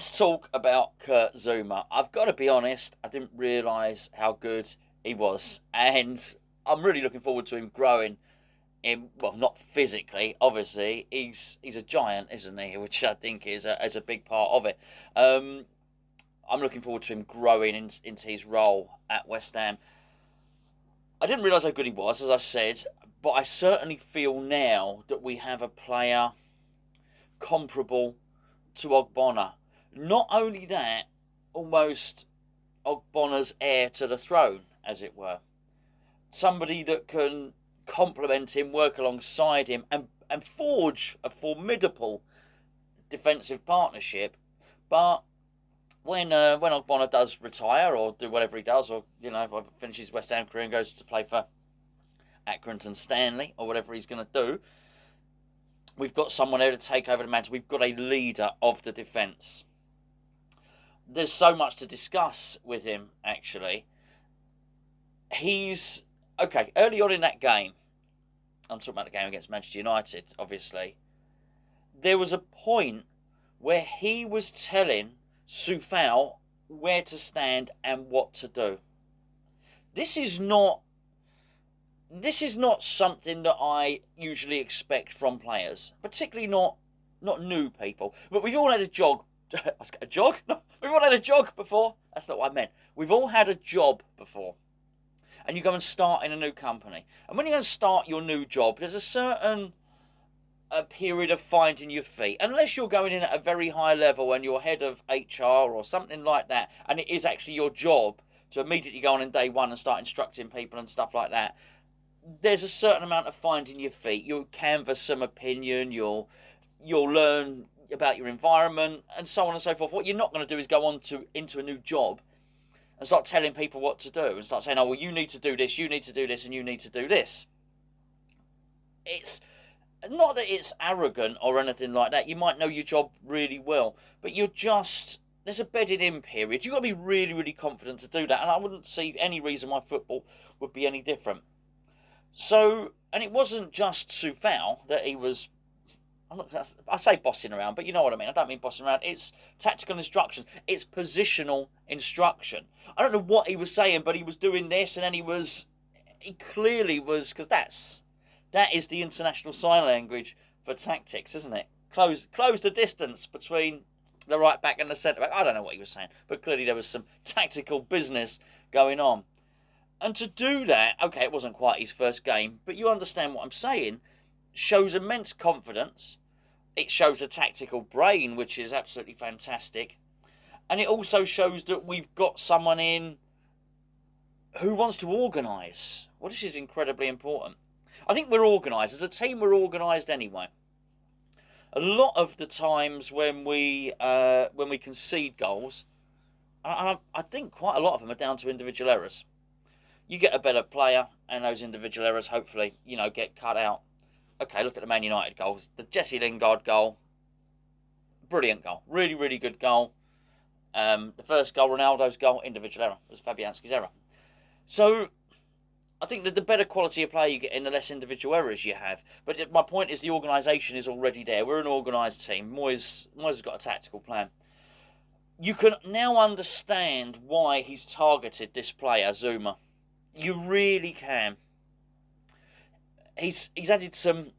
Let's talk about Kurt Zouma. I've got to be honest, I didn't realise how good he was, and I'm really looking forward to him growing. Well, not physically, obviously. He's a giant, isn't he? Which I think is a big part of it. Um, I'm looking forward to him growing into his role at West Ham. I didn't realise how good he was, as I said, but I certainly feel now that we have a player comparable to Ogbonna. Not only that, almost Ogbonna's heir to the throne, as it were. Somebody that can complement him, work alongside him, and forge a formidable defensive partnership. But when Ogbonna does retire or do whatever he does, or finishes West Ham career and goes to play for Accrington Stanley or whatever he's going to do, we've got someone there to take over the mantle. We've got a leader of the defence. There's so much to discuss with him, actually. He's... Okay, early on in that game, I'm talking about the game against Manchester United, obviously, there was a point where he was telling Soufal where to stand and what to do. This is not something that I usually expect from players, particularly not new people. But we've all had a jog. A jog? No, we've all had a jog before. That's not what I meant. We've all had a job before. And you go and start in a new company. And when you go and start your new job, there's a certain period of finding your feet. Unless you're going in at a very high level and you're head of HR or something like that, and it is actually your job to immediately go on in day one and start instructing people and stuff like that, there's a certain amount of finding your feet. You'll canvass some opinion, you'll learn about your environment, and so on and so forth. What you're not going to do is go on into a new job and start telling people what to do and start saying, oh, well, you need to do this, you need to do this, and you need to do this. It's not that it's arrogant or anything like that. You might know your job really well, but there's a bedded in period. You've got to be really, really confident to do that, and I wouldn't see any reason why football would be any different. So, and it wasn't just Soufal that he was... I say bossing around, but you know what I mean. I don't mean bossing around. It's tactical instruction. It's positional instruction. I don't know what he was saying, but he was doing this, and then he clearly was, because that is the international sign language for tactics, isn't it? Close the distance between the right back and the centre back. I don't know what he was saying, but clearly there was some tactical business going on. And to do that, okay, it wasn't quite his first game, but you understand what I'm saying, shows immense confidence. It shows a tactical brain, which is absolutely fantastic. And it also shows that we've got someone in who wants to organise. Well, this is incredibly important. I think we're organised. As a team, we're organised anyway. A lot of the times when we concede goals, and I think quite a lot of them are down to individual errors. You get a better player, and those individual errors hopefully, get cut out. Okay, look at the Man United goals. The Jesse Lingard goal, brilliant goal. Really, really good goal. The first goal, Ronaldo's goal, individual error. It was Fabianski's error. So, I think that the better quality of play you get in, the less individual errors you have. But my point is the organisation is already there. We're an organised team. Moyes has got a tactical plan. You can now understand why he's targeted this player, Zouma. You really can. He's added some...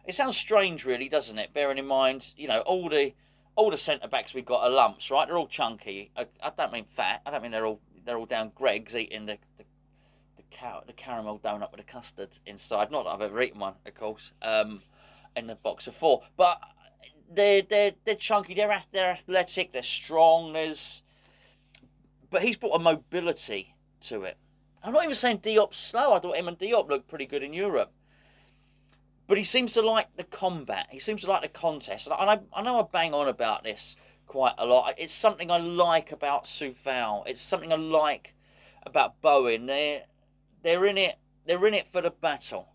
It sounds strange, really, doesn't it? Bearing in mind, all the centre-backs we've got are lumps, right? They're all chunky. I don't mean fat. I don't mean they're all down Greg's eating the caramel donut with the custard inside. Not that I've ever eaten one, of course, in the box of four. But they're chunky, they're athletic, they're strong. But he's brought a mobility to it. I'm not even saying Diop's slow. I thought him and Diop looked pretty good in Europe. But he seems to like the combat. He seems to like the contest. And I know I bang on about this quite a lot. It's something I like about Soufal. It's something I like about Bowen. They're in it for the battle.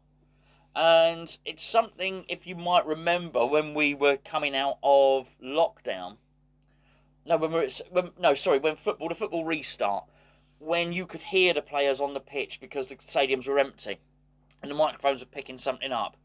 And it's something, if you might remember, when we were coming out of lockdown. No, when football restart. When you could hear the players on the pitch because the stadiums were empty and the microphones were picking something up.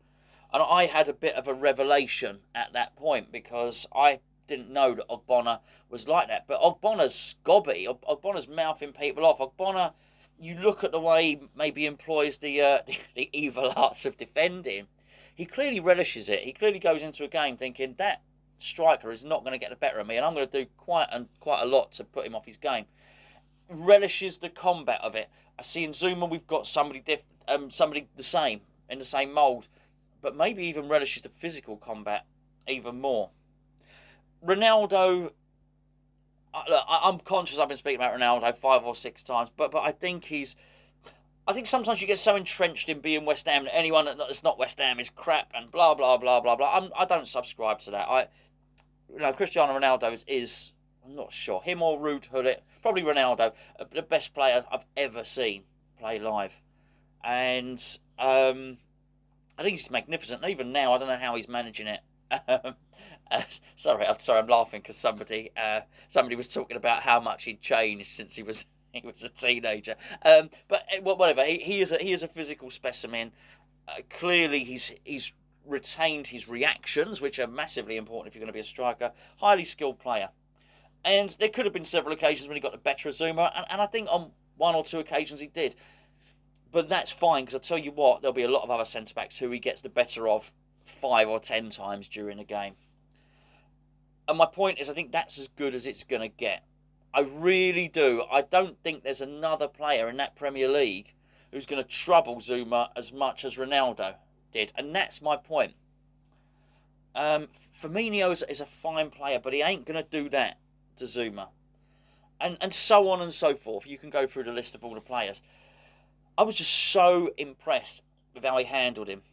And I had a bit of a revelation at that point because I didn't know that Ogbonna was like that. But Ogbonna's gobby. Ogbonna's mouthing people off. Ogbonna, you look at the way he maybe employs the evil arts of defending. He clearly relishes it. He clearly goes into a game thinking that striker is not going to get the better of me, and I'm going to do quite a lot to put him off his game. Relishes the combat of it. I see in Zouma we've got somebody somebody the same, in the same mould, but maybe even relishes the physical combat even more. Ronaldo, look, I'm conscious I've been speaking about Ronaldo 5 or 6 times, but I think I think sometimes you get so entrenched in being West Ham that anyone that's not West Ham is crap and blah blah blah blah blah. I don't subscribe to that. Cristiano Ronaldo is I'm not sure, him or Ruud Gullit, probably Ronaldo, the best player I've ever seen play live, and I think he's magnificent. And even now, I don't know how he's managing it. Sorry, I'm laughing because somebody was talking about how much he'd changed since he was a teenager. But whatever, he is a physical specimen. Clearly, he's retained his reactions, which are massively important if you're going to be a striker. Highly skilled player. And there could have been several occasions when he got the better of Zouma, and I think on 1 or 2 occasions he did. But that's fine, because I tell you what, there'll be a lot of other centre-backs who he gets the better of 5 or 10 times during a game. And my point is, I think that's as good as it's going to get. I really do. I don't think there's another player in that Premier League who's going to trouble Zouma as much as Ronaldo did. And that's my point. Firmino is a fine player, but he ain't going to do that to Zouma. And so on and so forth. You can go through the list of all the players. I was just so impressed with how he handled him.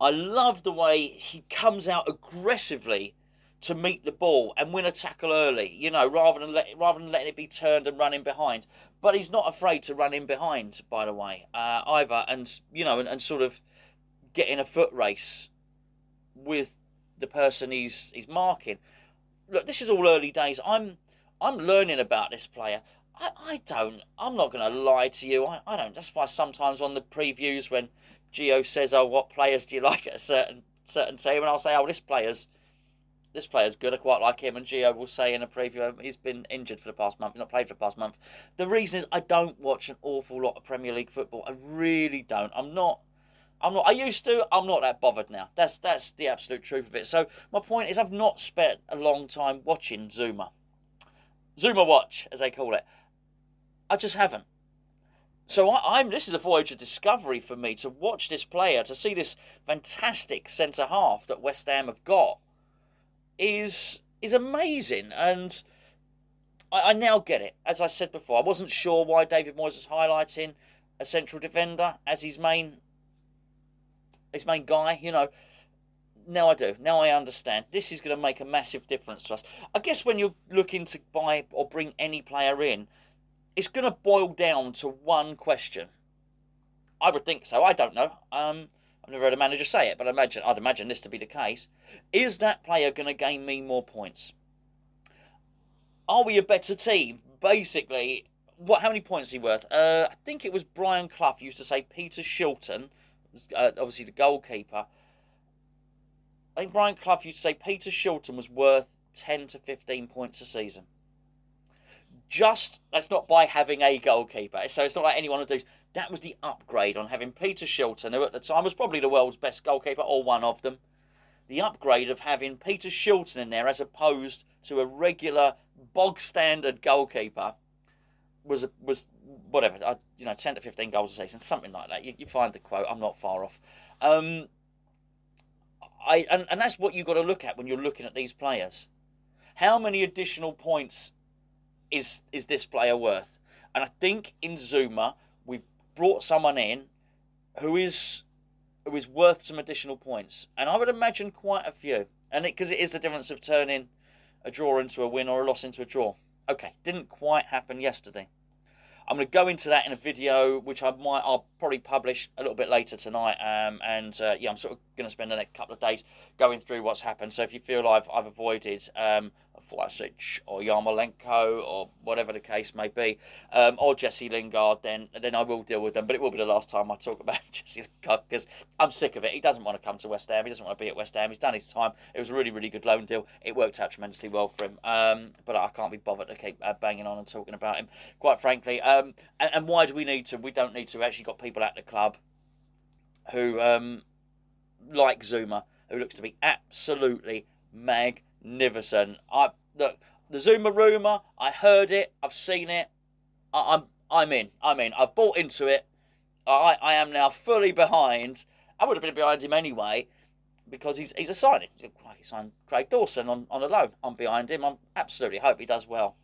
I love the way he comes out aggressively to meet the ball and win a tackle early, rather than letting it be turned and running behind. But he's not afraid to run in behind, by the way, either, and sort of get in a foot race with the person he's marking. Look, this is all early days. I'm learning about this player. I'm not going to lie to you. I don't. That's why sometimes on the previews when Gio says, "Oh, what players do you like at a certain team?" and I'll say, "Oh, this player's good. I quite like him." And Gio will say in a preview, "He's been injured for the past month. He's not played for the past month." The reason is I don't watch an awful lot of Premier League football. I really don't. I'm not. I used to. I'm not that bothered now. That's the absolute truth of it. So my point is, I've not spent a long time watching Zouma watch, as they call it. I just haven't. So this is a voyage of discovery for me to watch this player, to see this fantastic centre half that West Ham have got is amazing. And I now get it. As I said before, I wasn't sure why David Moyes was highlighting a central defender as his main guy. Now I do. Now I understand. This is going to make a massive difference to us. I guess when you're looking to buy or bring any player in, it's going to boil down to one question. I would think so. I don't know. I've never heard a manager say it, but I'd imagine this to be the case. Is that player going to gain me more points? Are we a better team? Basically, how many points is he worth? I think it was Brian Clough used to say Peter Shilton, obviously the goalkeeper. I think Brian Clough used to say Peter Shilton was worth 10 to 15 points a season. That's not by having a goalkeeper. So it's not like anyone would do. That was the upgrade on having Peter Shilton, who at the time was probably the world's best goalkeeper, or one of them. The upgrade of having Peter Shilton in there as opposed to a regular bog standard goalkeeper was whatever, 10 to 15 goals a season, something like that. You find the quote. I'm not far off. And that's what you've got to look at when you're looking at these players. How many additional points is this player worth? And I think in Zouma we've brought someone in who is worth some additional points, and I would imagine quite a few. And because it is the difference of turning a draw into a win or a loss into a draw. Okay, didn't quite happen yesterday. I'm going to go into that in a video, which I'll probably publish a little bit later tonight. Yeah, I'm sort of going to spend the next couple of days going through what's happened. So if you feel I've avoided Vlasic or Yarmolenko or whatever the case may be, or Jesse Lingard, then I will deal with them. But it will be the last time I talk about Jesse Lingard, because I'm sick of it. He doesn't want to come to West Ham. He doesn't want to be at West Ham. He's done his time. It was a really, really good loan deal. It worked out tremendously well for him. But I can't be bothered to keep banging on and talking about him, quite frankly. And why do we need to? We don't need to. We've actually got people at the club who, like Zouma, who looks to be absolutely magnificent. Look, the Zouma rumour, I heard it, I've seen it, I'm in. I've bought into it. I am now fully behind. I would have been behind him anyway, because he's a signing. He signed Craig Dawson on a loan. I'm behind him. I absolutely hope he does well.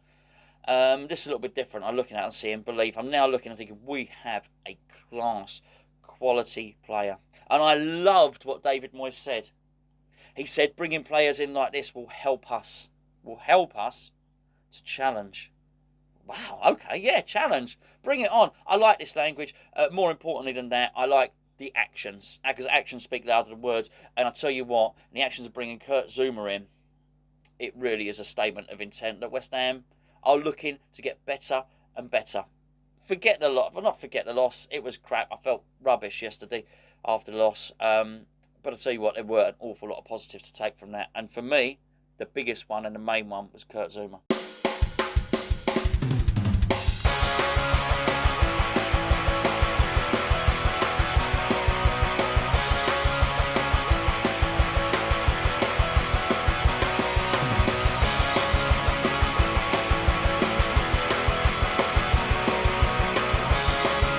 This is a little bit different. I'm looking at and seeing belief. I'm now looking and thinking, we have a class, quality player. And I loved what David Moyes said. He said bringing players in like this will help us to challenge. Wow, okay, yeah, challenge. Bring it on. I like this language. More importantly than that, I like the actions, because actions speak louder than words. And I tell you what, the actions of bringing Kurt Zouma in, it really is a statement of intent that West Ham are looking to get better and better. Forget the loss. It was crap. I felt rubbish yesterday after the loss. But I tell you what, there were an awful lot of positives to take from that. And for me, the biggest one and the main one was Kurt Zouma.